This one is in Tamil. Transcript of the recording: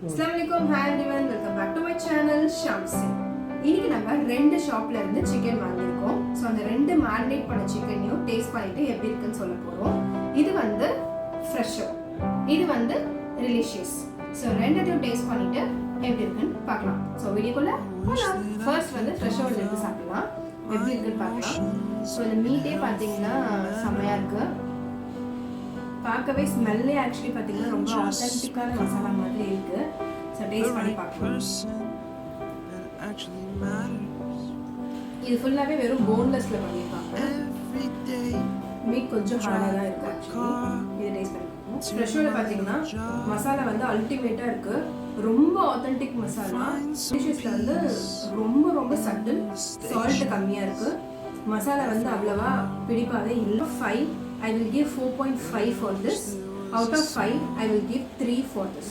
Assalamualaikum, hi everyone, welcome back to my channel Shamsi. இன்னைக்கு நம்ம ரெண்டு ஷாப்ல இருந்து சிக்கன் வாங்கியிருக்கோம். ஸோ அந்த ரெண்டு மேரினேட் பண்ண சிக்கனையும் டேஸ்ட் பண்ணிட்டு எப்படி இருக்குன்னு சொல்ல போறோம். இது வந்து ஃப்ரெஷோ, இது வந்து ரிலிஷியஸ். ஸோ ரெண்டையும் டேஸ்ட் பண்ணிட்டு எப்படி இருக்குன்னு பார்க்கலாம். ஸோ வீடியோக்குள்ள போகலாம். ஃபர்ஸ்ட் வந்து ஃப்ரெஷோவில் எடுத்து சாப்பிடலாம், எப்படி இருக்குன்னு பார்க்கலாம். ஸோ இந்த மீட்டே பார்த்தீங்கன்னா செம்மையா இருக்கு. பார்க்கவே ஸ்மெல்லே ஆக்சுவலி பார்த்தீங்கன்னா ரொம்ப ஆத்தென்டிக்கான மசாலா மாதிரி இருக்கு. ஸோ டேஸ்ட் பண்ணி பார்க்கலாம். இது ஃபுல்லாகவே வெறும் போன்லெஸ்ல பண்ணியிருக்காங்க. மீட் கொஞ்சம் ஹார்டாக தான் இருக்கு ஆக்சுவலி. இது டேஸ்ட் பண்ணி பார்க்கணும். ஃப்ரெஷ்ஷோட பார்த்தீங்கன்னா மசாலா வந்து அல்டிமேட்டாக இருக்கு. ரொம்ப ஆத்தென்டிக் மசாலா. டிஷ்ஷஸில் வந்து ரொம்ப ரொம்ப சட்டில், சால்ட் கம்மியாக இருக்கு. மசாலா வந்து அவ்வளவா பிடிப்பாவே இல்லை. 5 I will give 4.5 for this. Out of 5 I will give 3 for this.